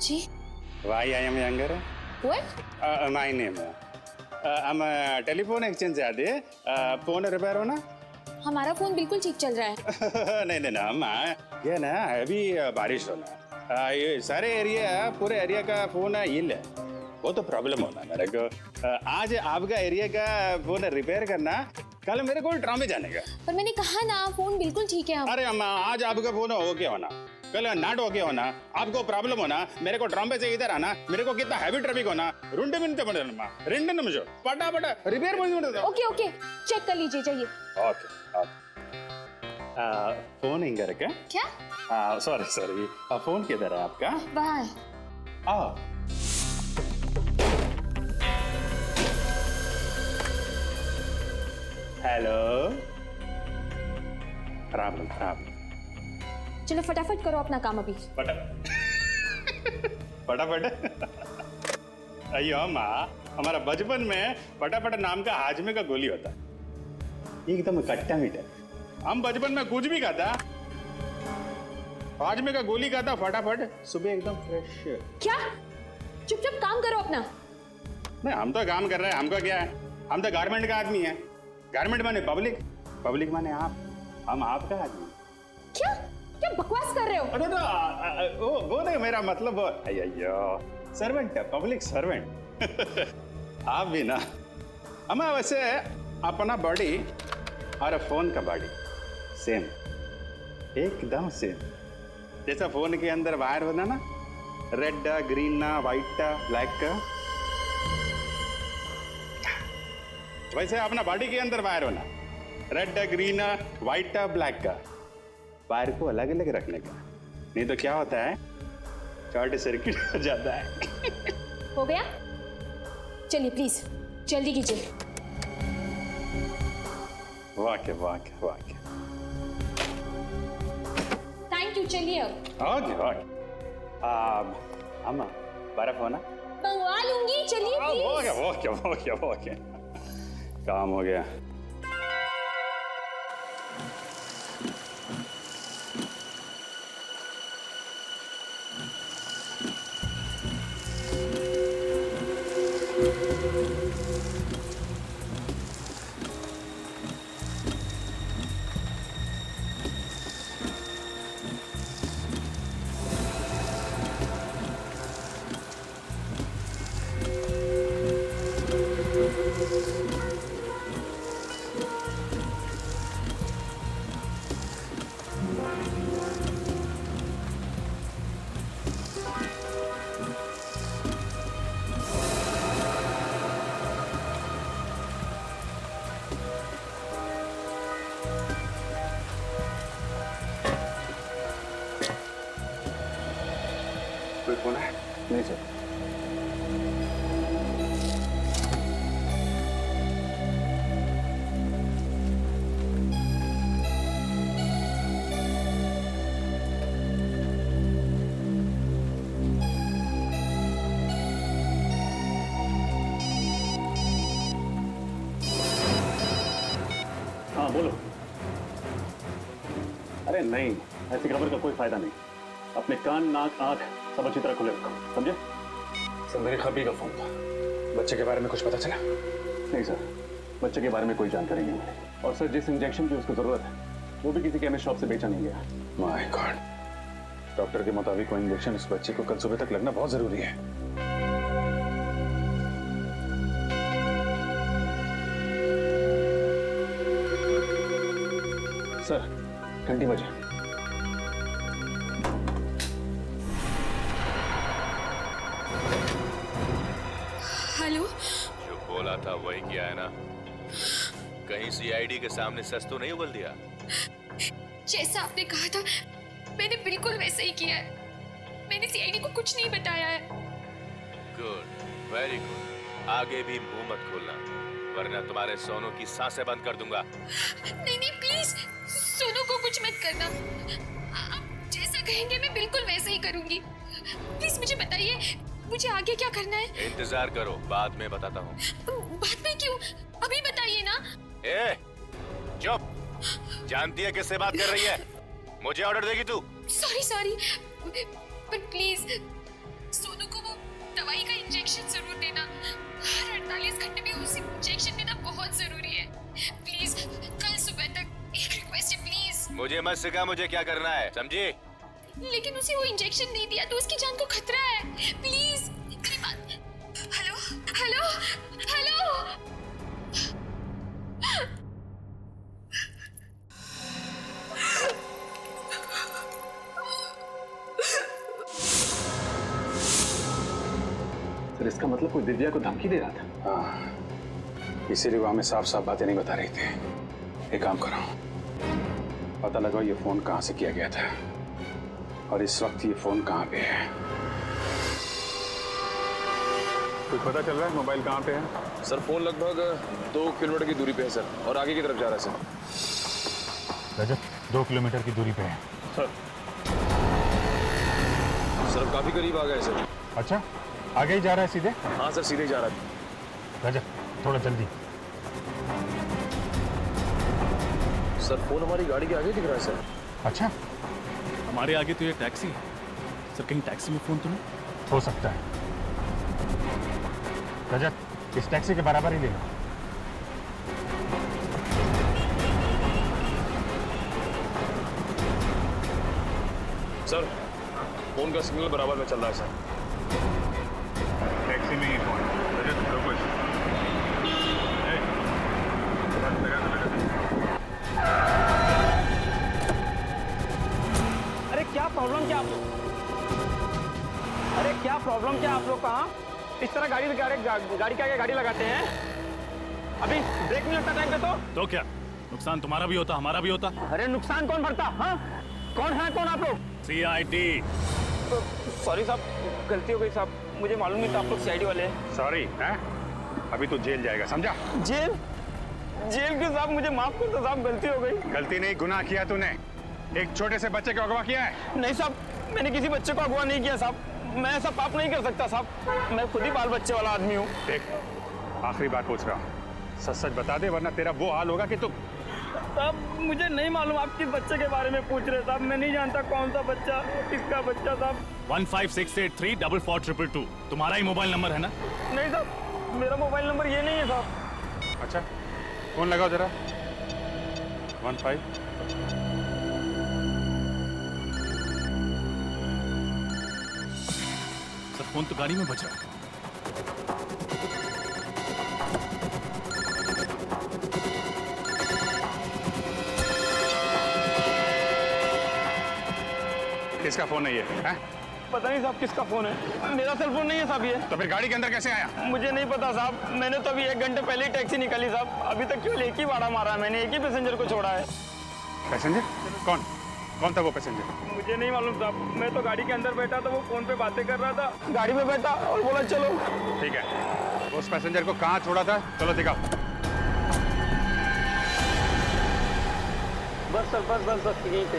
Ji. Why I am younger? What? My name. हम telephone exchange से आते phone repair होना हमारा फोन बिल्कुल ठीक चल रहा है। नहीं नहीं ना अम्मा ये ना अभी बारिश होना ये सारे एरिया पूरे एरिया का फोन हिल है वो तो प्रॉब्लम होना मेरे को आज आपका एरिया का फोन रिपेयर करना कल मेरे को ट्राम में जाने का। पर मैंने कहा ना फोन बिल्कुल ठीक है। अरे अम्मा आज आपका फोन ओके होना कल नाट ओके होना आपको प्रॉब्लम होना मेरे को ट्राम से इधर आना मेरे को कितना हैवी ट्रैफिक होना रुंडे मिनटे पड़े अम्मा रेंडे निमिषो पटापट रिपेयर कर दो। ओके ओके चेक कर लीजिए जाइए। ओके फोन इंगर का क्या? सॉरी सॉरी फोन किधर है आपका? बाहर। हेलो प्रॉब्लम प्रॉब्लम चलो फटाफट करो अपना काम अभी। फटाफट अयो अम्मा हमारा बचपन में फटाफट नाम का हाजमे का गोली होता एकदम खट्टा मीठा हम बचपन में कुछ भी खाता हाजमे का गोली खाता फटाफट सुबह एकदम फ्रेश। क्या? चुपचाप काम करो अपना। नहीं हम तो काम कर रहे हैं हमको क्या है हम तो गारमेंट का आदमी है गारमेंट माने पब्लिक पब्लिक माने आप हम आपका आदमी। क्या क्या बकवास कर रहे हो? अरे वो नहीं मेरा मतलब अयो सर्वेंट है पब्लिक सर्वेंट आप भी ना अम्मा वैसे अपना बॉडी और फोन का बॉडी सेम एकदम सेम जैसा फोन के अंदर वायर होना ना रेड ग्रीन व्हाइट ब्लैक का वैसे अपना बॉडी के अंदर वायर होना रेड ग्रीन व्हाइट ब्लैक का वायर को अलग अलग रखने का नहीं तो क्या होता है शॉर्ट सर्किट हो जाता है। हो गया? चलिए प्लीज जल्दी कीजिए। वाक्य वाक्य वाक्य थैंक यू। चलिए अब। ओके ओके अम्मा बर्फ होना मंगवा लूंगी चलिए please. Okay okay okay okay काम हो गया। कोई फोन है? नहीं सर। हाँ बोलो। अरे नहीं ऐसी खबर का कोई फायदा नहीं अपने कान नाक आंख सब अच्छी तरह खुले रखो समझे? सर मेरे खबी का फोन था बच्चे के बारे में कुछ पता चला? नहीं सर बच्चे के बारे में कोई जानकारी नहीं मिली और सर जिस इंजेक्शन की उसको जरूरत है वो भी किसी केमिस्ट शॉप से बेचा नहीं गया। माय गॉड डॉक्टर के मुताबिक वो इंजेक्शन उस बच्चे को कल सुबह तक लगना बहुत जरूरी है। सर घंटी बजे। हेलो। जो बोला था वही किया है ना? कहीं सीआईडी के सामने सच तो नहीं उगल दिया? जैसा आपने कहा था मैंने बिल्कुल वैसा ही किया है। मैंने सीआईडी को कुछ नहीं बताया है। गुड वेरी गुड आगे भी मुंह मत खोलना वरना तुम्हारे सोनू की सांसें बंद कर दूंगा। नहीं नहीं प्लीज सोनू को कुछ मत करना। आप जैसा कहेंगे मैं बिल्कुल वैसा ही करूंगी। प्लीज मुझे बताइए मुझे आगे क्या करना है? इंतजार करो बाद में बताता हूँ। बाद में क्यों? अभी बताइए ना। ए चुप जानती है किससे बात कर रही है? मुझे ऑर्डर देगी तू? Sorry sorry but please injection जरूर देना। हर 48 घंटे में उसे इंजेक्शन देना बहुत जरूरी है। प्लीज कल सुबह तक एक रिक्वेस्ट है प्लीज। मुझे मत सिखा मुझे क्या करना है, समझी? लेकिन उसे वो इंजेक्शन नहीं दिया तो उसकी जान को खतरा है। प्लीज मेरी बात। Hello hello hello. सर इसका मतलब कोई दिव्या को धमकी दे रहा था। हाँ, इसीलिए वो हमें साफ साफ बातें नहीं बता रही थी। एक काम करो, पता लगाओ ये फोन कहाँ से किया गया था और इस वक्त ये फोन कहाँ पे है। कुछ पता चल रहा है मोबाइल कहाँ पे है? सर फोन लगभग 2 किलोमीटर की दूरी पे है सर, और आगे की तरफ जा रहा है सर। रजत 2 किलोमीटर की दूरी पे है। सर काफी करीब आ गए सर। अच्छा, आगे ही जा रहा है सीधे? हाँ सर सीधे जा रहा है। रजत थोड़ा जल्दी। सर फोन हमारी गाड़ी के आगे दिख रहा है सर। अच्छा, हमारे आगे तो ये टैक्सी है सर, कहीं टैक्सी में फोन तो नहीं? हो सकता है। रजत इस टैक्सी के बराबर ही ले लो। सर फोन का सिग्नल बराबर में चल रहा है सर। टैक्सी में ही फोन। रजत रुको। अरे क्या प्रॉब्लम क्या आप लोग? अरे क्या प्रॉब्लम क्या आप लोग कहाँ इस तरह गाड़ी के आगे गाड़ी लगाते हैं? अभी ब्रेक नहीं लगता टाइम पे तो क्या नुकसान तुम्हारा भी होता हमारा भी होता? अरे नुकसान कौन भरता? हाँ कौन है कौन आप लोग? CID। सॉरी साहब, गलती हो गई साहब, मुझे मालूम नहीं था आप लोग CID वाले हैं। सॉरी है, अभी तो जेल जाएगा, समझा? जेल? जेल क्यों साहब? मुझे माफ कर दो साहब, गलती हो गई। गलती नहीं, गुनाह किया तूने। एक छोटे से बच्चे को अगवा किया है। नहीं साहब, मैंने किसी बच्चे को अगवा नहीं किया साहब। मैं ऐसा पाप नहीं कर सकता साहब, मैं खुद ही बाल बच्चे वाला आदमी हूँ। देख, आखिरी बात पूछ रहा हूँ, सच सच बता दे वरना तेरा वो हाल होगा कि तू। साहब मुझे नहीं मालूम आप किस बच्चे के बारे में पूछ रहे साहब, मैं नहीं जानता कौन सा बच्चा किसका बच्चा साहब। 156834422 तुम्हारा ही मोबाइल नंबर है ना? नहीं साहब, मेरा मोबाइल नंबर ये नहीं है साहब। अच्छा, फोन लगाओ जरा। 15। सर फोन तो गाड़ी में बच रहा है। किसका फोन है ये? हैं? पता नहीं साहब किसका फोन है, मेरा सेल फोन नहीं है साहब ये। तो फिर गाड़ी के अंदर कैसे आया? मुझे नहीं पता साहब, मैंने तो अभी 1 घंटे पहले ही टैक्सी निकाली साहब, अभी तक केवल एक ही बाड़ा मारा है मैंने, एक ही पैसेंजर को छोड़ा है। पैसेंजर? कौन कौन था वो पैसेंजर? मुझे नहीं मालूम साहब, मैं तो गाड़ी के अंदर बैठा था, वो फोन पे बातें कर रहा था, गाड़ी में बैठा और बोला चलो। ठीक है, उस पैसेंजर को कहाँ छोड़ा था? चलो दिखाओ। बस सर बस यहीं पे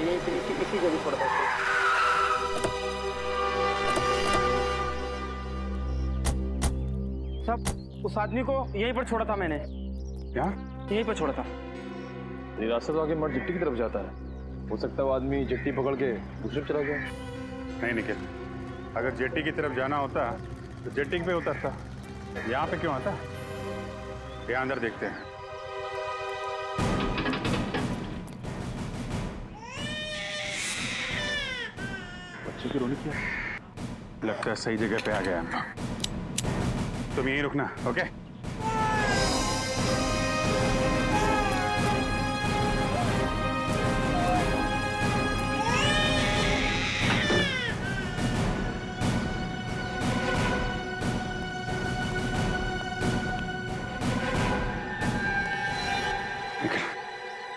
इसी जगह छोड़ा था। साहब उस आदमी को यहीं पर छोड़ा था मैंने। क्या? यहीं पर छोड़ा था। ये रास्ता तो आगे मठ जेट्टी की तरफ जाता है, हो सकता है वो आदमी जेट्टी पकड़ के दूसरी तरफ चला गया। नहीं निखिल, अगर जेट्टी की तरफ जाना होता तो जेट्टी पे उतरता, यहाँ पे क्यों आता? यहाँ अंदर देखते हैं। बच्चे की रोने किया। लगता है सही जगह पे आ गया हम लोग। तुम यहीं रुकना, ओके?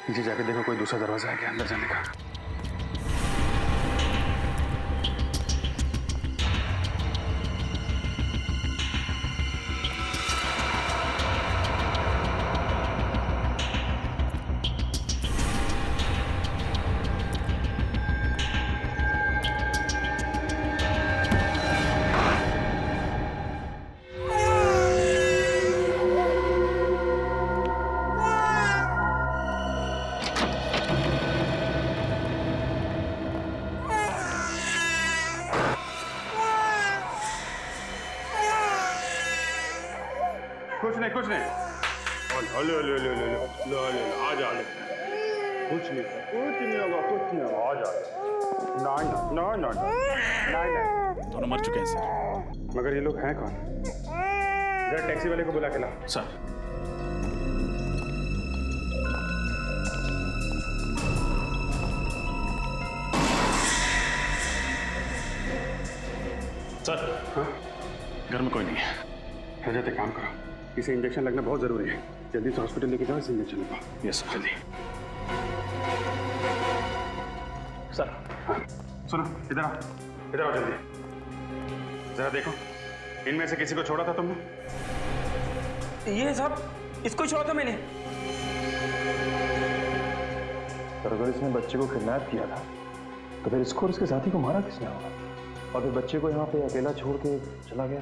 नीचे जाके देखो कोई दूसरा दरवाजा है क्या अंदर जाने का। ले ले ले ले ले ले ले आ जा ले कुछ नहीं होगा आ जा ना ना ना ना ना ना दोनों मर चुके हैं सर। मगर ये लोग हैं कौन? जरा टैक्सी वाले को बुला के ला। सर सर हाँ? घर में कोई नहीं है। रजत एक काम करो, इसे इंजेक्शन लगना बहुत जरूरी है। जल्दी से हॉस्पिटल लेके जाओ, इसे इंजेक्शन लगाओ। Yes sir. जल्दी। सर हाँ सुनो, इधर आओ जल्दी। जरा देखो, इनमें से किसी को छोड़ा था तुमने? ये साहब, इसको छोड़ा था मैंने। पर अगर इसने बच्चे को किडनैप किया था तो फिर इसको और इसके साथी को मारा किसने होगा? और फिर बच्चे को यहाँ पे अकेला छोड़ के चला गया।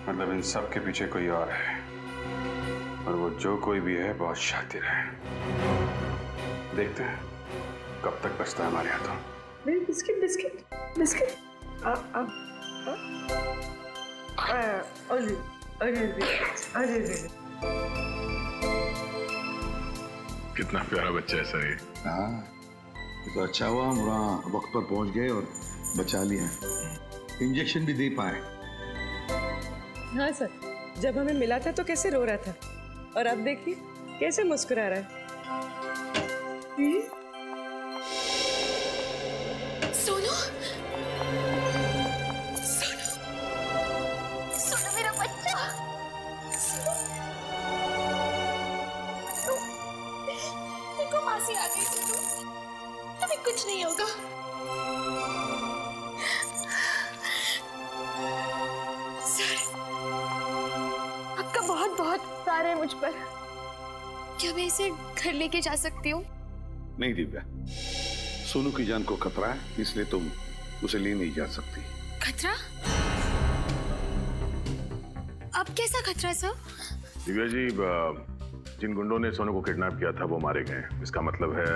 मतलब इन सब के पीछे कोई और है, और वो जो कोई भी है बहुत शातिर है। देखते हैं कब तक बचता है हमारे हाथों। मेरी बिस्किट बिस्किट बिस्किट अरे कितना प्यारा बच्चा है सर ये। हाँ तो अच्छा हुआ हम वहाँ वक्त पर पहुंच गए और बचा लिया, इंजेक्शन भी दे पाए। हाँ सर, जब हमें मिला था तो कैसे रो रहा था, और अब देखिए कैसे मुस्कुरा रहा है। सोनू, सोनू, सोनू मेरा बच्चा। मेरे को फांसी आ गई सोनू, तुम्हें कुछ नहीं होगा। सर, आपका बहुत बहुत प्यार है मुझ पर। क्या मैं इसे घर लेके जा सकती हूँ? नहीं दिव्या, सोनू की जान को खतरा है, इसलिए तुम उसे ले नहीं जा सकती। खतरा? अब कैसा खतरा सर? दिव्या जी, जिन गुंडों ने सोनू को किडनैप किया था वो मारे गए। इसका मतलब है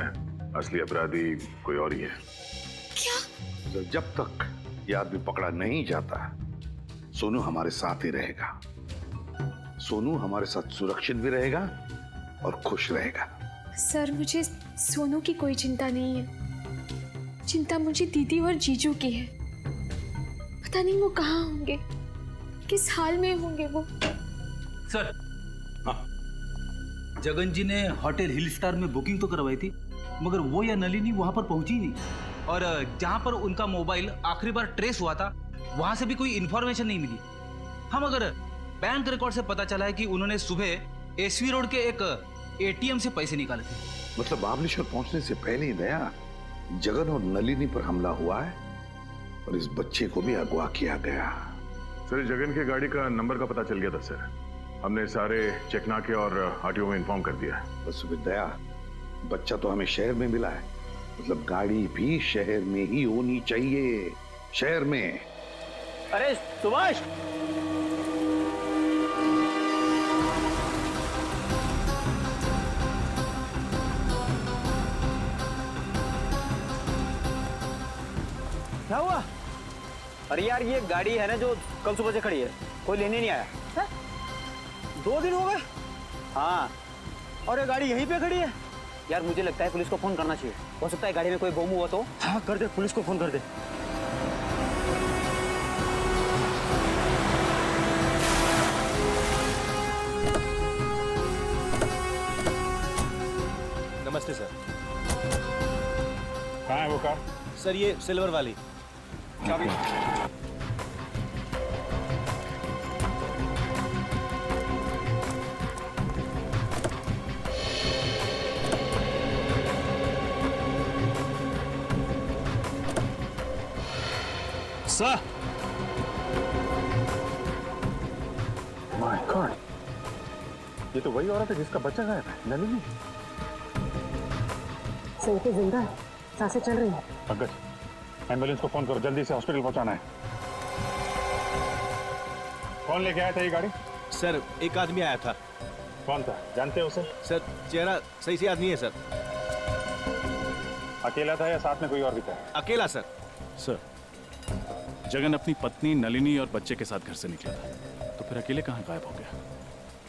असली अपराधी कोई और ही है। क्या? जब तक ये आदमी पकड़ा नहीं जाता, सोनू हमारे साथ ही रहेगा। सोनू हमारे साथ सुरक्षित भी रहेगा और खुश रहेगा। सर, मुझे सोनू की कोई चिंता नहीं है। चिंता मुझे दीदी और जीजू की है। पता नहीं वो कहाँ होंगे, किस हाल में होंगे वो। सर, जगन जी ने होटल हिल स्टार में बुकिंग तो करवाई थी, मगर वो या नलिनी वहां पर पहुंची नहीं। और जहां पर उनका मोबाइल आखिरी बार ट्रेस हुआ था, वहां से भी कोई इंफॉर्मेशन नहीं मिली। हम अगर बैंक रिकॉर्ड से पता चला है कि उन्होंने सुबह एसवी रोड के एक एटीएम से पैसे निकाले थे। मतलब महाबलेश्वर पहुंचने से पहले ही दया जगन और नलिनी पर हमला हुआ है और इस बच्चे को भी अगवा किया गया। सर, जगन की गाड़ी का नंबर का पता चल गया था सर। हमने सारे चेकनाके और आरटीओ में इन्फॉर्म कर दिया। बस दया, बच्चा तो हमें शहर में मिला है, मतलब गाड़ी भी शहर में ही होनी चाहिए, शहर में। अरे सुभाष, क्या हुआ? अरे यार, ये गाड़ी है ना जो कल सुबह से खड़ी है, कोई लेने नहीं आया है? 2 दिन हो गए। हाँ, और ये गाड़ी यहीं पे खड़ी है। यार मुझे लगता है पुलिस को फोन करना चाहिए, हो सकता है गाड़ी में कोई बम हुआ तो। हाँ कर दे, पुलिस को फोन कर दे। नमस्ते सर। कहाँ है वो कार? सर, ये सिल्वर वाली। चाबी। सर, माय गॉड, ये तो वही औरत है जिसका बच्चा गायब है, नलिनी। सही पे जिंदा है, सांसें चल रही हैं। पंकज, एम्बुलेंस को फोन करो, जल्दी से हॉस्पिटल पहुंचाना है। कौन लेके आया था ये गाड़ी? सर, एक आदमी आया था। कौन था, जानते हो उसे? सर, चेहरा सही से याद नहीं है सर। अकेला था या साथ में कोई और भी था? अकेला सर। सर, जगन अपनी पत्नी नलिनी और बच्चे के साथ घर से निकला था, तो फिर अकेले कहाँ गायब हो गया?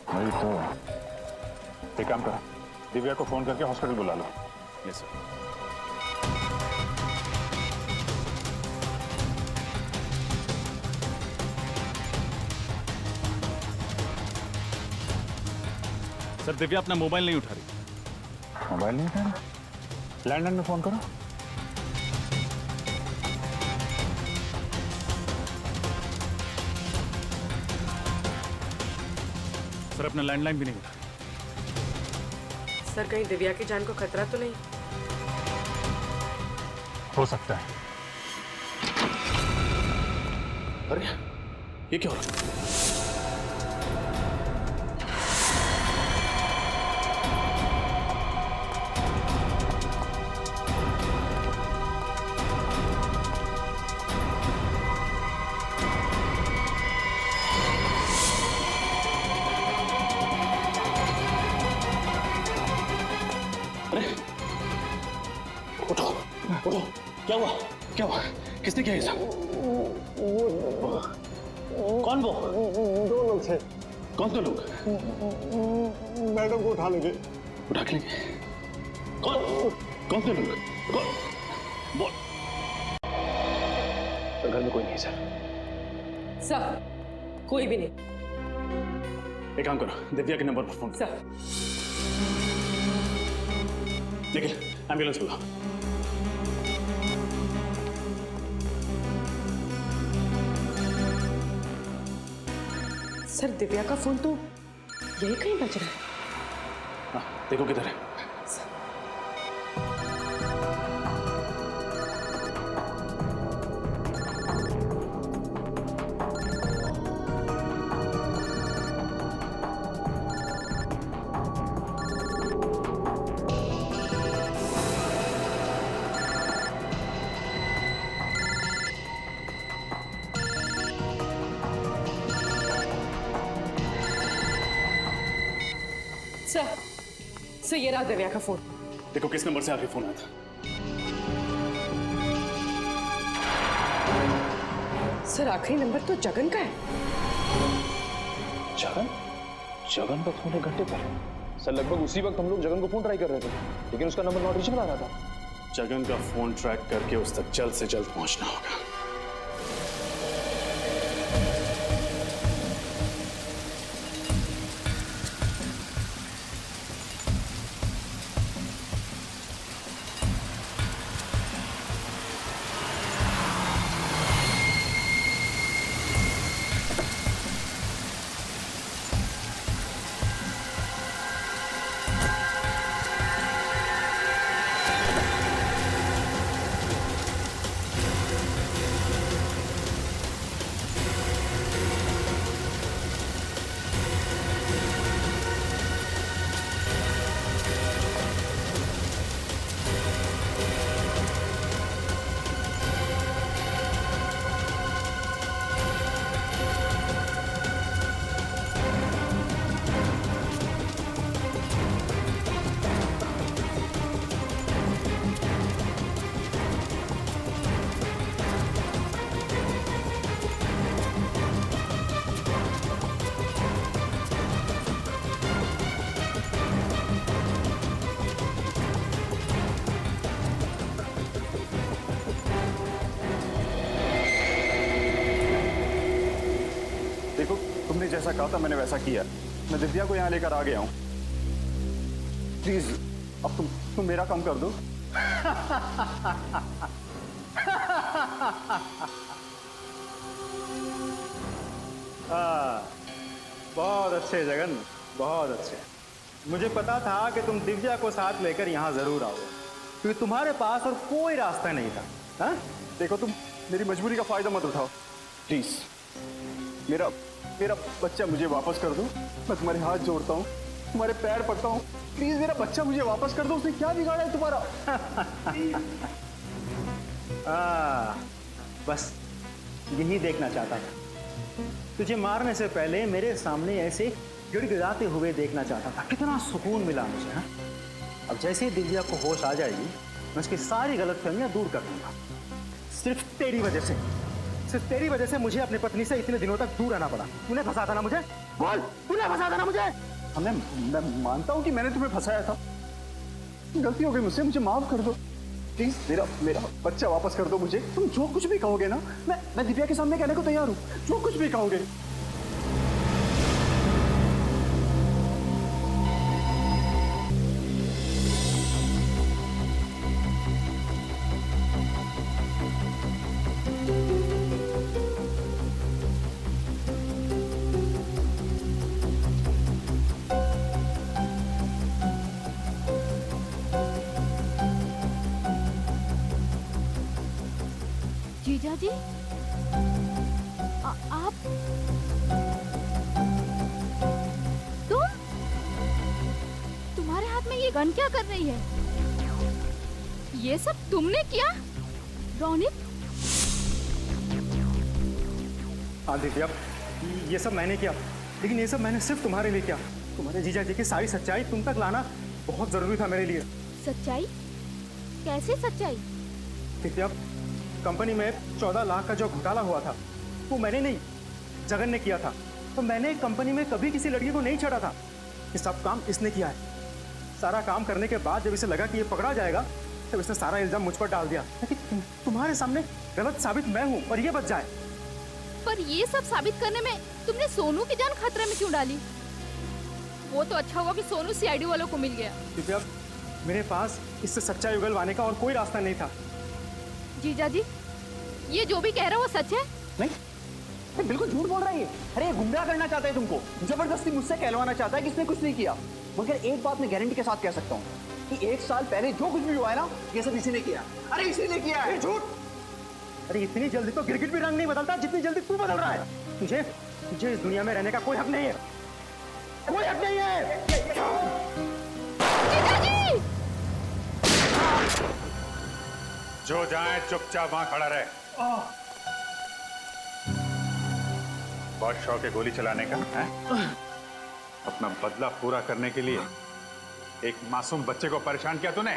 वही तो, एक काम करो, दिव्या को फोन करके हॉस्पिटल बुला लो। Yes sir. सर दिव्या अपना मोबाइल नहीं उठा रही। मोबाइल नहीं उठा रहा? लैंडलाइन में फोन करो। सर अपना लैंडलाइन भी नहीं उठा रही। सर कहीं दिव्या की जान को खतरा तो नहीं? हो सकता है। अरे ये क्या हो रहा है? उठो, क्या हुआ? क्या हुआ? किसने किया ये सब? कौन वो? दो लोग थे। कौन दो लोग? मैडम को उठा लेंगे। उठा के लेंगे? कौन से लोग? बोल। तो घर में कोई नहीं सर। सर कोई भी नहीं। एक काम करो, दिव्या के नंबर पर फोन करो। सर निखिल एम्बुलेंस बुलाओ। सर दिव्या का फोन तो यही कहीं बज रहा है। हाँ देखो किधर है। सर ये रहा दिव्या का फोन। देखो किस नंबर से आखिरी फोन आया था। सर आखिरी नंबर तो जगन का है। जगन? जगन का फोन 1 घंटे पर? सर लगभग उसी वक्त हम लोग जगन को फोन ट्राई कर रहे थे, लेकिन उसका नंबर नॉट रीचेबल आ रहा था। जगन का फोन ट्रैक करके उस तक जल्द से जल्द पहुंचना होगा। देखो तुमने जैसा कहा था मैंने वैसा किया। मैं दिव्या को यहाँ लेकर आ गया हूँ। प्लीज अब तुम मेरा काम कर दो। बहुत अच्छे जगन, बहुत अच्छे। मुझे पता था कि तुम दिव्या को साथ लेकर यहाँ जरूर आओगे, क्योंकि तुम्हारे पास और कोई रास्ता नहीं था। हाँ? देखो तुम मेरी मजबूरी का फायदा मत उठाओ प्लीज। मेरा बच्चा मुझे वापस कर दो। मैं तुम्हारे हाथ जोड़ता हूँ, तुम्हारे पैर पड़ता हूँ। प्लीज मेरा बच्चा मुझे वापस कर दो। उसने क्या बिगाड़ा है तुम्हारा? बस यही देखना चाहता था। तुझे मारने से पहले मेरे सामने ऐसे गिड़गिड़ाते हुए देखना चाहता था। कितना सुकून मिला मुझे। हाँ? अब जैसे ही दिव्या को होश आ जाएगी, मैं उसकी सारी गलतफहमियां दूर कर दूंगा। सिर्फ तेरी वजह से मुझे अपनी पत्नी से इतने दिनों तक दूर रहना पड़ा। तूने फंसा था ना मुझे? बोल, तूने फंसा था ना मुझे? मैं मानता हूँ कि मैंने तुम्हें फंसाया था, गलती हो गई मुझसे, मुझे माफ कर दो प्लीज। मेरा बच्चा वापस कर दो मुझे। तुम जो कुछ भी कहोगे ना, मैं दिव्या के सामने कहने को तैयार हूँ, जो कुछ भी कहोगे। जीजा जी, आप तुम्हारे हाथ में ये गन क्या कर रही है? ये सब तुमने किया रोनित? हाँ दिव्या, ये सब मैंने किया, लेकिन ये सब मैंने सिर्फ तुम्हारे लिए किया। तुम्हारे जीजा जी की सारी सच्चाई तुम तक लाना बहुत जरूरी था मेरे लिए। सच्चाई? कैसे सच्चाई? दिव्या, कंपनी में 14 लाख का जो घोटाला हुआ था वो मैंने नहीं, जगन ने किया था। तो मैंने कंपनी में कभी किसी लड़की को नहीं छेड़ा था। ये सब काम इसने किया है। सारा काम करने के बाद जब इसे लगा कि ये पकड़ा जाएगा, तब इसने सारा इल्जाम मुझ पर डाल दिया ताकि तुम्हारे सामने गलत साबित मैं हूँ और ये बच जाए। पर ये सब साबित करने में तुमने सोनू की जान खतरे में क्यों डाली? वो तो अच्छा हुआ कि सोनू सीआईडी वालों को मिल गया। दिव्या, मेरे पास इससे सच्चाई उगलवाने का और कोई रास्ता नहीं था। जीजा जी, ये जो भी कह रहा है वो सच है? नहीं, बिल्कुल झूठ बोल रही है। अरे ये गुमराह करना चाहता है तुमको, जबरदस्ती मुझसे कहलवाना चाहता है कि इसने कुछ नहीं किया। मगर एक बात मैं गारंटी के साथ कह सकता हूँ कि 1 साल पहले जो कुछ भी हुआ है ना, ये सब इसी ने किया। अरे इसी ने किया है। झूठ! अरे इतनी जल्दी तो गिरगिट भी रंग नहीं बदलता जितनी जल्दी तू बदल रहा है। तुझे इस दुनिया में रहने का कोई हक नहीं है, कोई हक नहीं है। जीजा जी! जो जाए चुपचाप वहां खड़ा रहे। बहुत शौक है गोली चलाने का है? अपना बदला पूरा करने के लिए एक मासूम बच्चे को परेशान किया तूने।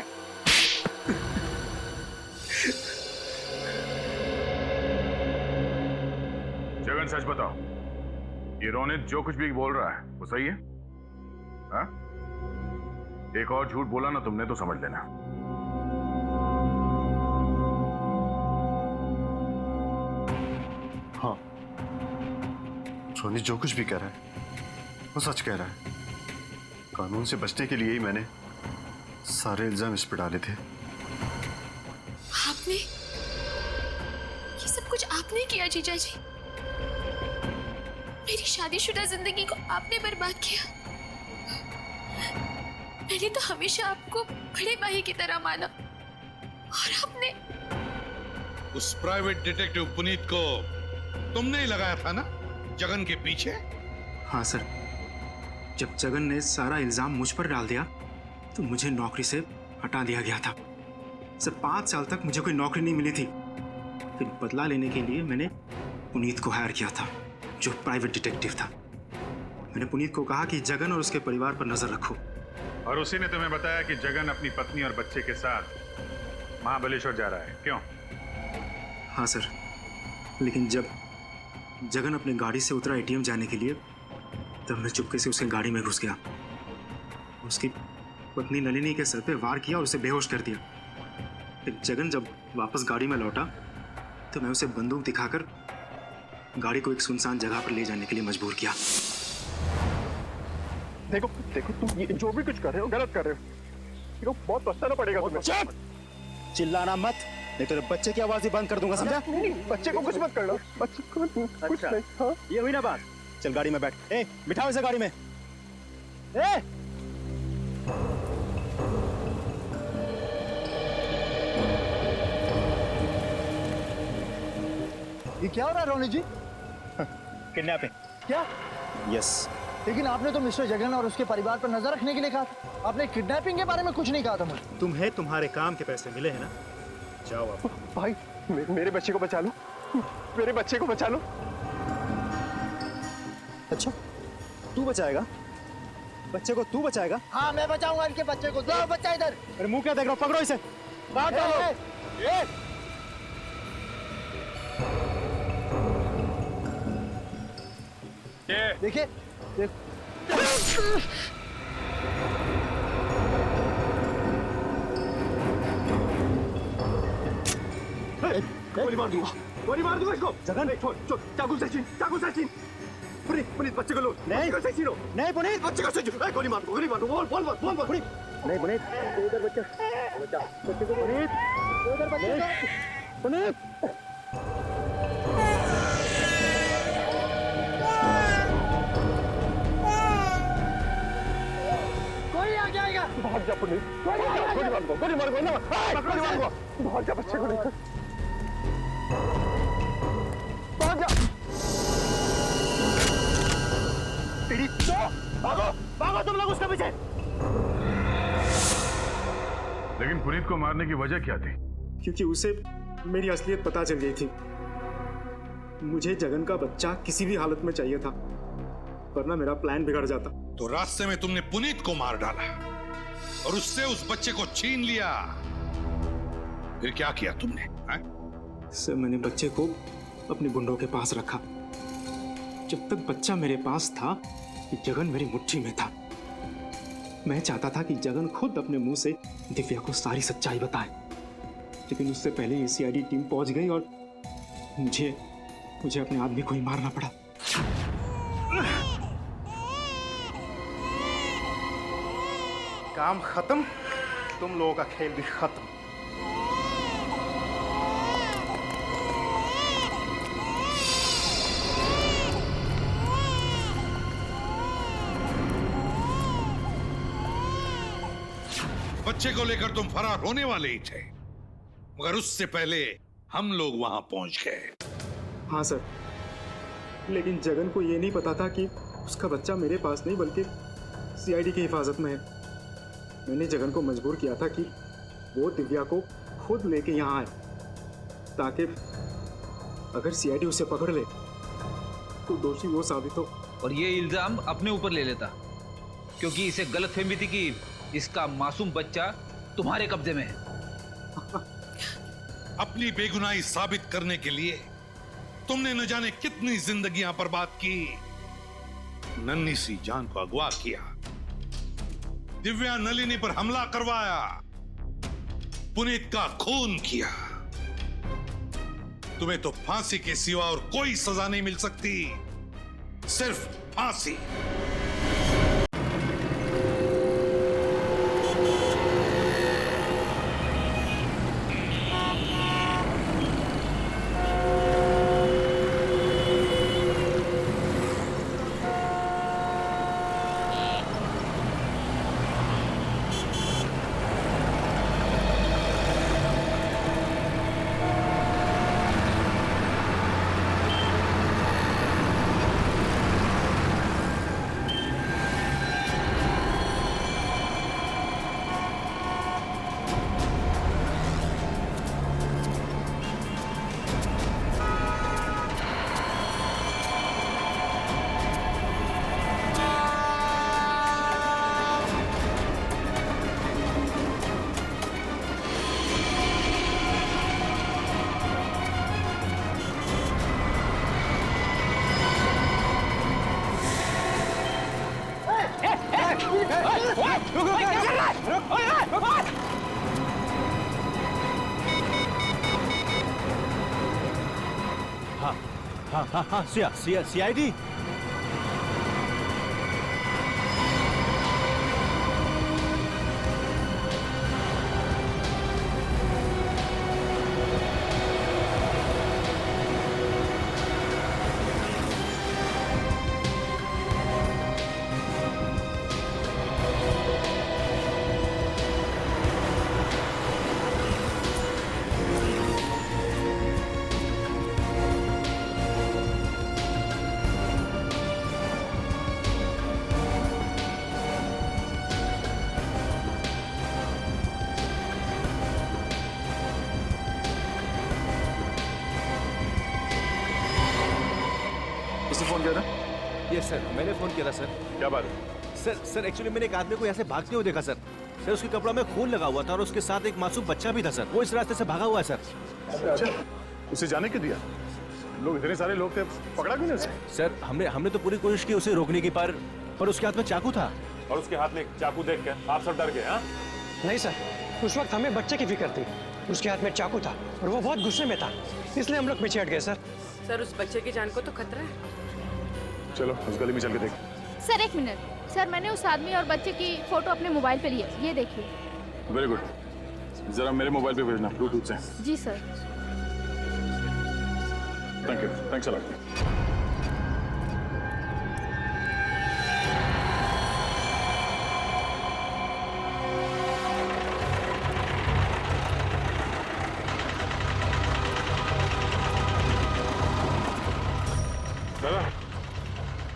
जगन, सच बताओ, ये रोनित जो कुछ भी बोल रहा है वो सही है? हा? एक और झूठ बोला ना तुमने तो समझ लेना। हाँ, रोनित जो कुछ भी कह रहा है वो सच कह रहा है। कानून से बचने के लिए ही मैंने सारे इल्जाम इस पर डाले थे। आपने ये सब कुछ आपने किया जीजा जी। मेरी शादीशुदा जिंदगी को आपने बर्बाद किया। मैंने तो हमेशा आपको बड़े भाई की तरह माना और आपने उस प्राइवेट डिटेक्टिव पुनीत को तुमने ही लगाया था ना जगन के पीछे? हाँ सर, जब जगन ने सारा इल्जाम मुझ पर डाल दिया तो मुझे नौकरी से हटा दिया गया था। सर 5 साल तक मुझे कोई नौकरी नहीं मिली थी। फिर बदला लेने के लिए मैंने पुनीत को हायर किया था, जो प्राइवेट डिटेक्टिव था। मैंने पुनीत को कहा कि जगन और उसके परिवार पर नजर रखो। और उसी ने तुम्हें बताया कि जगन अपनी पत्नी और बच्चे के साथ महाबलेश्वर जा रहा है, क्यों? हाँ सर, लेकिन जब जगन अपनी गाड़ी से उतरा एटीएम जाने के लिए, तब मैं चुपके से उसके गाड़ी में घुस गया। उसकी पत्नी नलिनी के सर पे वार किया और उसे बेहोश कर दिया। फिर जगन जब वापस गाड़ी में लौटा तो मैं उसे बंदूक दिखाकर गाड़ी को एक सुनसान जगह पर ले जाने के लिए मजबूर किया। देखो देखो, तुम ये जो भी कुछ कर रहे हो गलत कर रहे हो। देखो, बहुत पछताना पड़ेगा तुम्हें। चिल्लाना मत, नहीं तो बच्चे की आवाज ही बंद कर दूंगा, समझा? नहीं, बच्चे को कुछ मत करना। बच्चे को कुछ नहीं। हाँ? ये हुई ना बात। चल गाड़ी में बैठ। ए, बिठाओ इसे गाड़ी में। ए! ये क्या हो रहा है रोनित जी? किडनैपिंग। क्या? यस। लेकिन आपने तो मिस्टर जगन और उसके परिवार पर नजर रखने के लिए कहा था। आपने किडनैपिंग के बारे में कुछ नहीं कहा था मुझे। तुम्हें तुम्हारे काम के पैसे मिले हैं ना, जाओ आप। भाई, मेरे बच्चे को बचा लो, मेरे बच्चे को बचा लो। अच्छा, तू बचाएगा बच्चे को? तू बचाएगा? हाँ, मैं बचाऊंगा इनके बच्चे को। दो बच्चा इधर। अरे मुंह क्या देख रहा हो? पकड़ो इसे। देखिए, गोली मार दूंगा इसको। जगन छोड़ छोड़, चाकू से छीन, चाकू से छीन। पुनीत बच्चे को लो, नहीं बच्चे को छीनो, नहीं पुनीत बच्चे को छीनो। गोली मार दो, बोल पुनीत। नहीं पुनीत, उधर बच्चे को पुनीत, उधर बच्चे को पुनीत। कोई आ जाएगा। भाग जा पुनीत, गोली मार दो, भाग जा बच्चे को लेकर। भाग जा। भागो तुम लोग उसके पीछे। लेकिन पुनीत को मारने की वजह क्या थी? क्योंकि उसे मेरी असलियत पता चल गई थी। मुझे जगन का बच्चा किसी भी हालत में चाहिए था, वरना मेरा प्लान बिगड़ जाता। तो रास्ते में तुमने पुनीत को मार डाला और उससे उस बच्चे को छीन लिया। फिर क्या किया तुमने? सर, मैंने बच्चे को अपने गुंडों के पास रखा। जब तक बच्चा मेरे पास था, जगन मेरी मुट्ठी में था। मैं चाहता था कि जगन खुद अपने मुंह से दिव्या को सारी सच्चाई बताए, लेकिन उससे पहले ये सीआईडी टीम पहुंच गई और मुझे अपने आदमी को ही मारना पड़ा। काम खत्म, तुम लोगों का खेल भी खत्म। बच्चे को लेकर तुम फरार होने वाले ही थे, मगर उससे पहले हम लोग वहां पहुंच गए। हाँ सर, लेकिन जगन को यह नहीं पता था कि उसका बच्चा मेरे पास नहीं बल्कि सीआईडी की हिफाजत में है। मैंने जगन को मजबूर किया था कि वो दिव्या को खुद लेके यहाँ आए, ताकि अगर सीआईडी उसे पकड़ ले तो दोषी वो साबित हो। और ये इल्जाम अपने ऊपर ले लेता, क्योंकि इसे गलतफहमी थी कि इसका मासूम बच्चा तुम्हारे कब्जे में है। अपनी बेगुनाही साबित करने के लिए तुमने न जाने कितनी जिंदगियां बर्बाद की। नन्ही सी जान को अगवा किया, दिव्या नलिनी पर हमला करवाया, पुनीत का खून किया। तुम्हें तो फांसी के सिवा और कोई सजा नहीं मिल सकती, सिर्फ फांसी। हाँ, सीआईडी। किसने फोन किया था? यस सर, मैंने फोन किया था सर। क्या बात है? सर एक्चुअली मैंने एक आदमी को यहाँ से भागते हुए देखा सर। उसके कपड़ों में खून लगा हुआ था और उसके साथ एक मासूम बच्चा भी था सर। वो इस रास्ते से भागा हुआ है सर। अच्छा, उसे जाने क्यों दिया? लोग इतने सारे लोग थे, पकड़ा क्यों नहीं उसे? सर हमने तो पूरी कोशिश की उसे रोकने की, पर पर उसके हाथ में चाकू था। और उसके हाथ में चाकू देख कर आप सब डर गए? हाँ नहीं सर, उस वक्त हमें बच्चे की फिक्र थी। उसके हाथ में चाकू था और वो बहुत गुस्से में था, इसलिए हम लोग पीछे हट गए सर। सर उस बच्चे की जान को तो खतरा है। चलो उस गली में चल के देख। सर एक मिनट, सर मैंने उस आदमी और बच्चे की फोटो अपने मोबाइल पे ली है, ये देखिए। वेरी गुड, जरा मेरे मोबाइल पे भेजना ब्लूटूथ से। जी sir. Thank you, thanks a lot.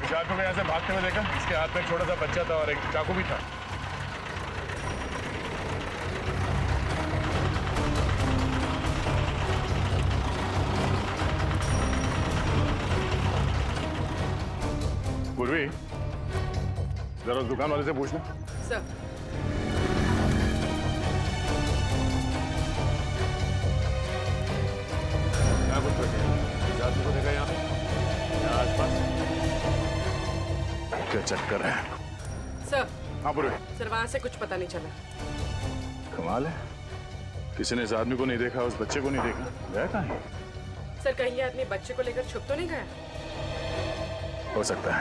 चाकू में यहाँ से भागते हुए देखा, इसके हाथ में एक छोटा सा बच्चा था और एक चाकू भी था। पूर्वी, जरा उस दुकान वाले से पूछना। सर क्या कुछ जादू को देखा यहाँ आसपास? क्या चक्कर है? सर। हाँ पूर्वी। सर वहां से कुछ पता नहीं चला। कमाल है, किसी ने इस आदमी को नहीं देखा, उस बच्चे को नहीं देखा, गया कहाँ है? सर कहीं ये आदमी बच्चे को लेकर छुप तो नहीं गया? हो सकता है।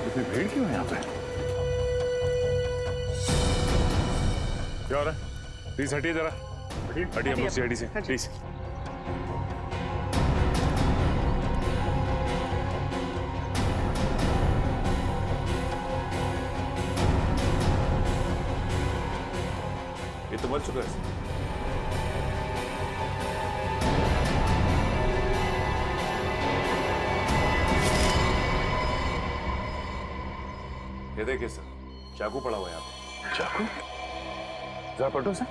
इतनी भीड़ क्यों है यहाँ पे? क्या हो रहा है? प्लीज हटिए जरा, हटिए हम लोग सीआईडी से प्लीज। ये तो मर चुका है। ये देखिए सर, चाकू पड़ा हुआ है यहाँ पे। चाकू? जरा पलटो से।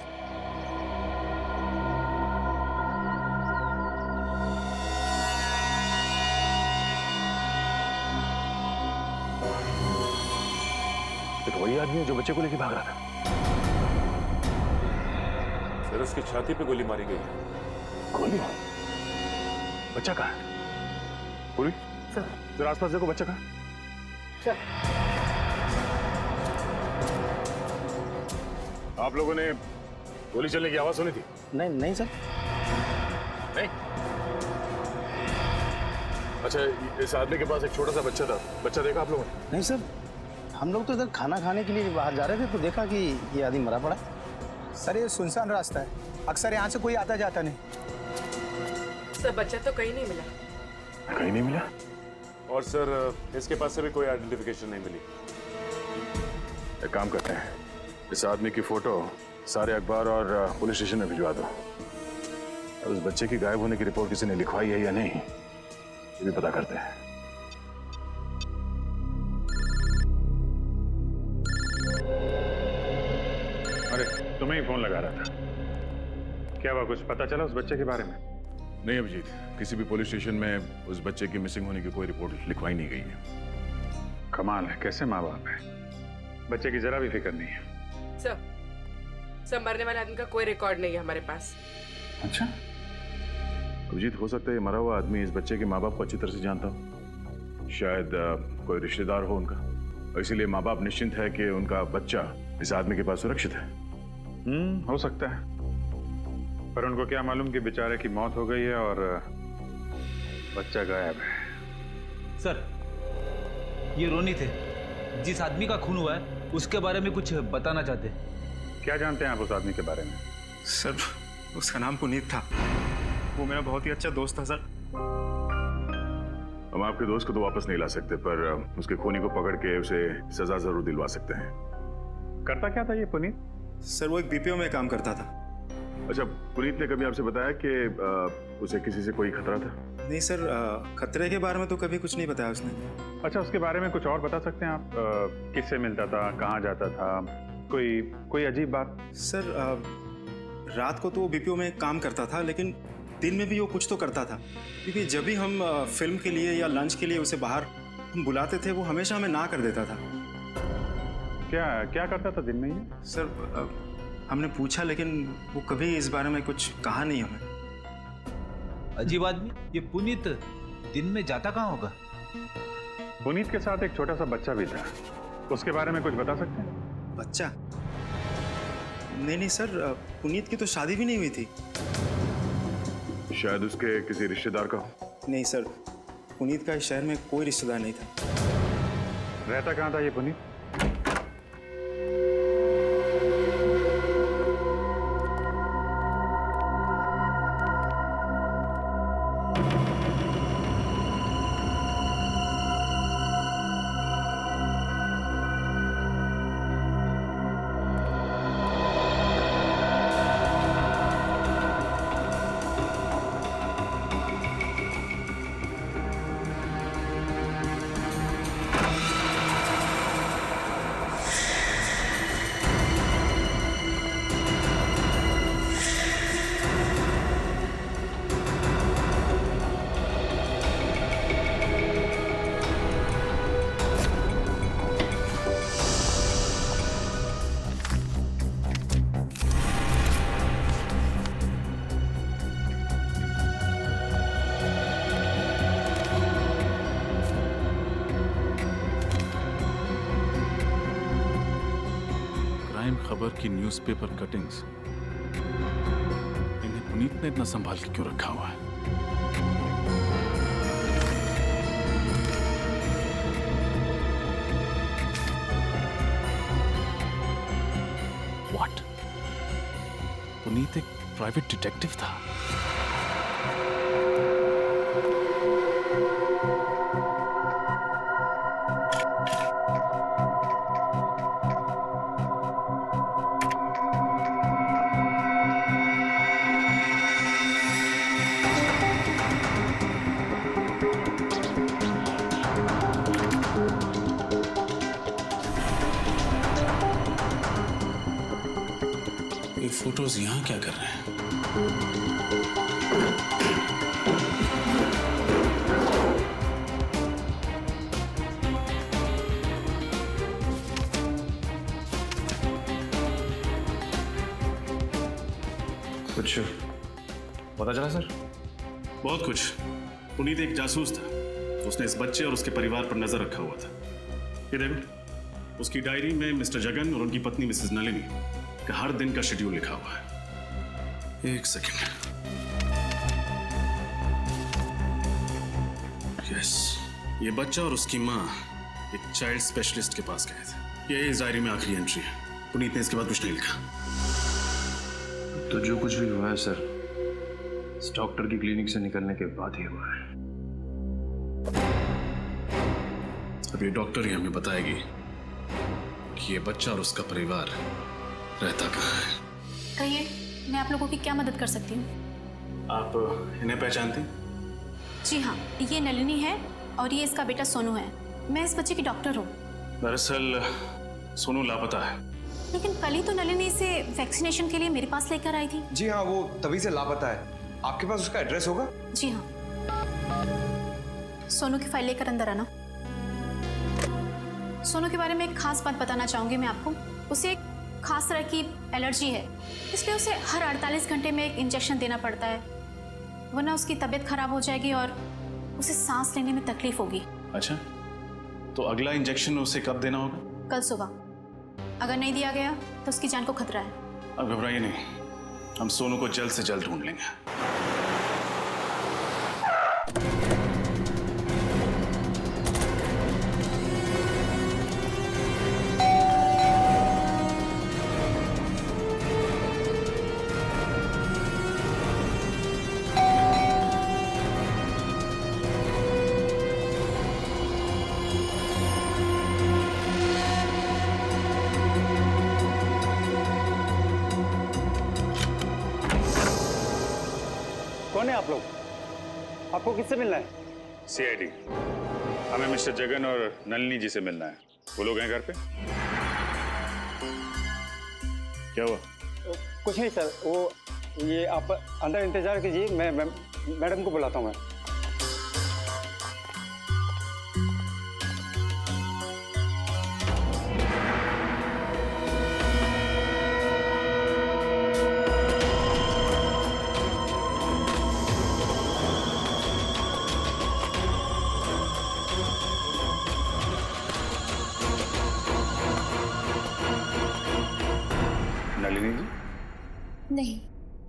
ये तो वही आदमी है जो बच्चे को लेके भाग रहा था। सर उसकी छाती पे गोली मारी गई है। गोली? बच्चा कहाँ है? पूरी सर, जरा आसपास देखो, बच्चा कहाँ? आप लोगों ने गोली चलने की आवाज सुनी थी? नहीं सर। नहीं? अच्छा, इस आदमी के पास एक छोटा सा बच्चा था, बच्चा देखा आप लोगों ने? नहीं सर, हम लोग तो इधर खाना खाने के लिए बाहर जा रहे थे तो देखा कि ये आदमी मरा पड़ा। सर ये सुनसान रास्ता है, अक्सर यहाँ से कोई आता जाता नहीं। सर बच्चा तो कहीं नहीं मिला। कहीं नहीं मिला? और सर इसके पास से भी कोई आइडेंटिफिकेशन नहीं मिली। एक काम करते हैं, इस आदमी की फोटो सारे अखबार और पुलिस स्टेशन में भिजवा दो। और उस बच्चे की गायब होने की रिपोर्ट किसी ने लिखवाई है या नहीं, ये भी पता करते हैं। अरे तुम्हें ही फोन लगा रहा था, क्या हुआ, कुछ पता चला उस बच्चे के बारे में? नहीं अभिजीत, किसी भी पुलिस स्टेशन में उस बच्चे की मिसिंग होने की कोई रिपोर्ट लिखवाई नहीं गई है। कमाल है, कैसे माँ बाप है, बच्चे की जरा भी फिक्र नहीं है। सर मरने वाले आदमी का कोई रिकॉर्ड नहीं है हमारे पास। अच्छा अभिजीत, हो सकता है ये मरा हुआ आदमी इस बच्चे के माँ बाप को अच्छी तरह से जानता हो, शायद कोई रिश्तेदार हो उनका, और इसीलिए माँ बाप निश्चिंत है कि उनका बच्चा इस आदमी के पास सुरक्षित है। हो सकता है, पर उनको क्या मालूम कि बेचारे की मौत हो गई है और बच्चा गायब है। सर ये रोनित है, जिस आदमी का खून हुआ है उसके बारे में कुछ बताना चाहते हैं। क्या जानते हैं आप उस आदमी के बारे में? सर उसका नाम पुनीत था, वो मेरा बहुत ही अच्छा दोस्त था सर। हम आपके दोस्त को तो वापस नहीं ला सकते, पर उसके खूनी को पकड़ के उसे सजा जरूर दिलवा सकते हैं। करता क्या था ये पुनीत? सर वो एक बीपीओ में काम करता था। अच्छा, पुनीत ने कभी आपसे बताया कि उसे किसी से कोई खतरा था? नहीं सर, खतरे के बारे में तो कभी कुछ नहीं बताया उसने। अच्छा, उसके बारे में कुछ और बता सकते हैं आप? किससे मिलता था, कहाँ जाता था, कोई अजीब बात? सर रात को तो वो बीपीओ में काम करता था, लेकिन दिन में भी वो कुछ तो करता था, क्योंकि जब भी हम फिल्म के लिए या लंच के लिए उसे बाहर हम बुलाते थे वो हमेशा हमें ना कर देता था। क्या करता था दिन में ये? सर हमने पूछा लेकिन वो कभी इस बारे में कुछ कहा नहीं हमें। अजीब आदमी ये पुनीत, दिन में जाता कहाँ होगा? पुनीत के साथ एक छोटा सा बच्चा भी था, उसके बारे में कुछ बता सकते हैं? बच्चा? नहीं सर, पुनीत की तो शादी भी नहीं हुई थी। शायद उसके किसी रिश्तेदार का हो। नहीं सर, पुनीत का इस शहर में कोई रिश्तेदार नहीं था। रहता कहाँ था ये पुनीत? खबर की न्यूज़पेपर कटिंग्स, इन्हें पुनीत ने इतना संभाल के क्यों रखा हुआ है? What? पुनीत एक प्राइवेट डिटेक्टिव था। ये फोटोज यहाँ क्या कर रहे हैं? कुछ पता चला सर? बहुत कुछ। पुनीत एक जासूस था, उसने इस बच्चे और उसके परिवार पर नजर रखा हुआ था। ये देखो, उसकी डायरी में मिस्टर जगन और उनकी पत्नी मिसेस नलिनी का हर दिन का शेड्यूल लिखा हुआ है। एक सेकेंड। यस, ये बच्चा और उसकी माँ एक चाइल्ड स्पेशलिस्ट के पास गए थे। ये इस डायरी में आखिरी एंट्री है। पुनीत ने इसके बाद कुछ नहीं लिखा। तो जो कुछ भी हुआ है सर, इस डॉक्टर की क्लिनिक से निकलने के बाद ही हुआ है। अब ये डॉक्टर ही हमें बताएगी कि ये बच्चा और उसका परिवार रहता कहाँ है। कहिए, मैं आप लोगों की क्या मदद कर सकती हूँ? आप इन्हें पहचानती? जी हाँ, ये नलिनी है और ये इसका बेटा सोनू है। मैं इस बच्चे की डॉक्टर हूँ। दरअसल सोनू लापता है। लेकिन कल ही तो नलिनी इसे वैक्सीनेशन के लिए मेरे पास लेकर आई थी। जी हाँ, वो तभी से लापता है। आपके पास उसका एड्रेस होगा? जी हाँ। सोनू की फाइल लेकर अंदर आना। सोनू के बारे में एक खास बात बताना चाहूंगी मैं आपको। उसे एक खास तरह की एलर्जी है, इसलिए उसे हर 48 घंटे में एक इंजेक्शन देना पड़ता है, वरना उसकी तबीयत खराब हो जाएगी और उसे सांस लेने में तकलीफ होगी। अच्छा, तो अगला इंजेक्शन उसे कब देना होगा? कल सुबह। अगर नहीं दिया गया तो उसकी जान को खतरा है। अब घबराइए नहीं, हम सोनू को जल्द से जल्द ढूंढ लेंगे। कौन है आप लोग? आपको किससे मिलना है? सीआईडी। हमें मिस्टर जगन और नलिनी जी से मिलना है। वो लोग हैं घर पे? क्या हुआ? कुछ नहीं सर, वो ये आप अंदर इंतजार कीजिए, मैं मैडम को बुलाता हूँ। मैं नहीं,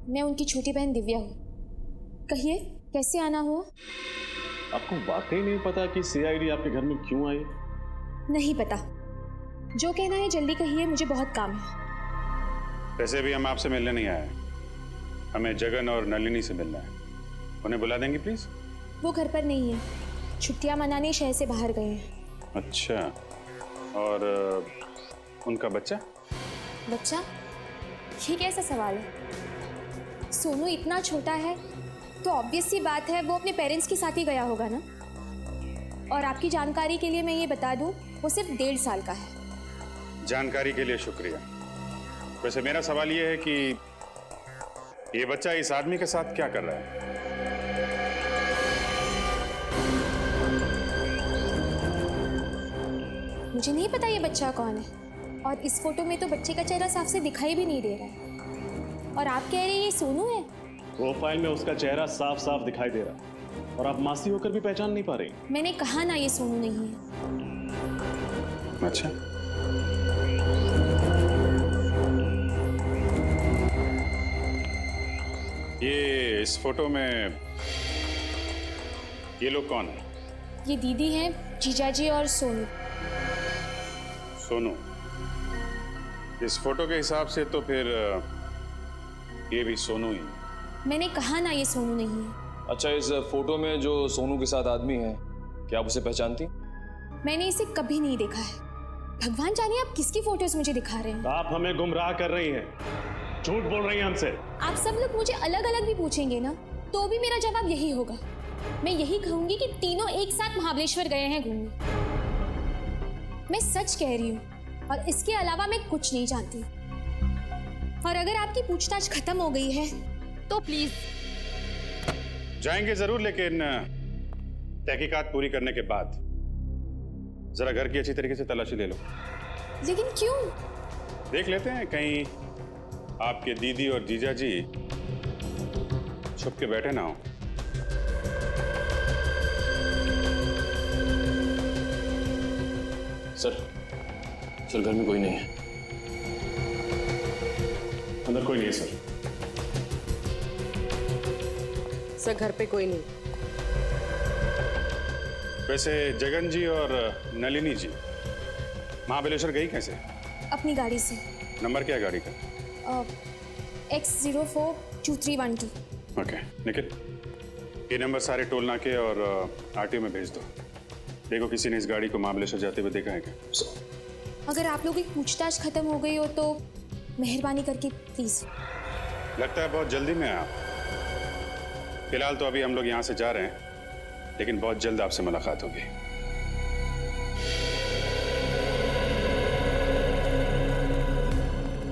मैं उनकी छोटी बहन दिव्या हूँ। कहिए, कैसे आना हुआ? आपको वाकई नहीं पता कि सीआईडी आपके घर में क्यों आई? नहीं पता। जो कहना है जल्दी कहिए, मुझे बहुत काम है। वैसे भी हम आपसे मिलने नहीं आए, हमें जगन और नलिनी से मिलना है। उन्हें बुला देंगे प्लीज? वो घर पर नहीं है, छुट्टियां मनाने शहर से बाहर गए हैं। अच्छा, और उनका बच्चा? बच्चा? ये कैसा सवाल है? सोनू इतना छोटा है तो ऑब्वियस सी बात है वो अपने पेरेंट्स के साथ ही गया होगा ना। और आपकी जानकारी के लिए मैं ये बता दूं, वो सिर्फ 1.5 साल का है। जानकारी के लिए शुक्रिया। वैसे मेरा सवाल ये है कि ये बच्चा इस आदमी के साथ क्या कर रहा है? मुझे नहीं पता ये बच्चा कौन है, और इस फोटो में तो बच्चे का चेहरा साफ से दिखाई भी नहीं दे रहा है। और आप कह रहे हैं ये सोनू है? प्रोफाइल में उसका चेहरा साफ साफ दिखाई दे रहा है, और आप मासी होकर भी पहचान नहीं पा रही। मैंने कहा ना ये सोनू नहीं है। अच्छा, ये इस फोटो में ये लोग कौन है? ये दीदी हैं, जीजाजी और सोनू। सोनू? इस फोटो के हिसाब से तो फिर ये भी सोनू ही है। मैंने कहा ना ये सोनू नहीं है। अच्छा, इस फोटो में जो सोनू के साथ आदमी है, क्या आप उसे पहचानती? मैंने इसे कभी नहीं देखा है। भगवान जाने आप किसकी फोटोज मुझे दिखा रहे हैं। आप हमें गुमराह कर रही हैं, झूठ बोल रही हैं हमसे। आप सब लोग मुझे अलग अलग भी पूछेंगे ना, तो भी मेरा जवाब यही होगा। मैं यही कहूंगी कि तीनों एक साथ महाबलेश्वर गए हैं घूमने। मैं सच कह रही हूँ, और इसके अलावा मैं कुछ नहीं जानती। और अगर आपकी पूछताछ खत्म हो गई है तो प्लीज। जाएंगे जरूर, लेकिन तहकीकात पूरी करने के बाद जरा घर की अच्छी तरीके से तलाशी ले लो। लेकिन क्यों? देख लेते हैं कहीं आपके दीदी और जीजा जी छुप के बैठे ना हो। सर घर में कोई नहीं है। अंदर कोई नहीं है सर। सर घर पे कोई नहीं। वैसे जगन जी और नलिनी जी महाबलेश्वर गई कैसे? अपनी गाड़ी से। नंबर क्या है गाड़ी का? X042312। ओके, निखिल ये नंबर सारे टोल नाके और आरटीओ में भेज दो। देखो किसी ने इस गाड़ी को महाबलेश्वर जाते हुए देखा है क्या? अगर आप लोगों की पूछताछ खत्म हो गई हो तो मेहरबानी करके प्लीज। लगता है बहुत जल्दी में आप। फिलहाल तो अभी हम लोग यहाँ से जा रहे हैं, लेकिन बहुत जल्द आपसे मुलाकात होगी।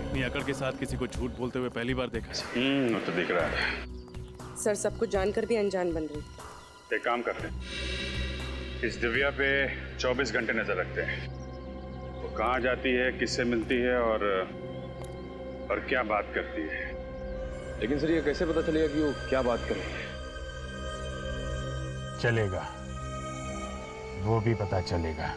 इतनी अकड़ के साथ किसी को झूठ बोलते हुए पहली बार देखा। वो तो दिख रहा है। सर सब कुछ जानकर भी अनजान बन रही। एक काम करते हैं, इस दिव्या पे 24 घंटे नजर रखते हैं। वो कहाँ जाती है, किससे मिलती है और क्या बात करती है। लेकिन सर ये कैसे पता चलेगा कि वो क्या बात कर रही है? चलेगा, वो भी पता चलेगा।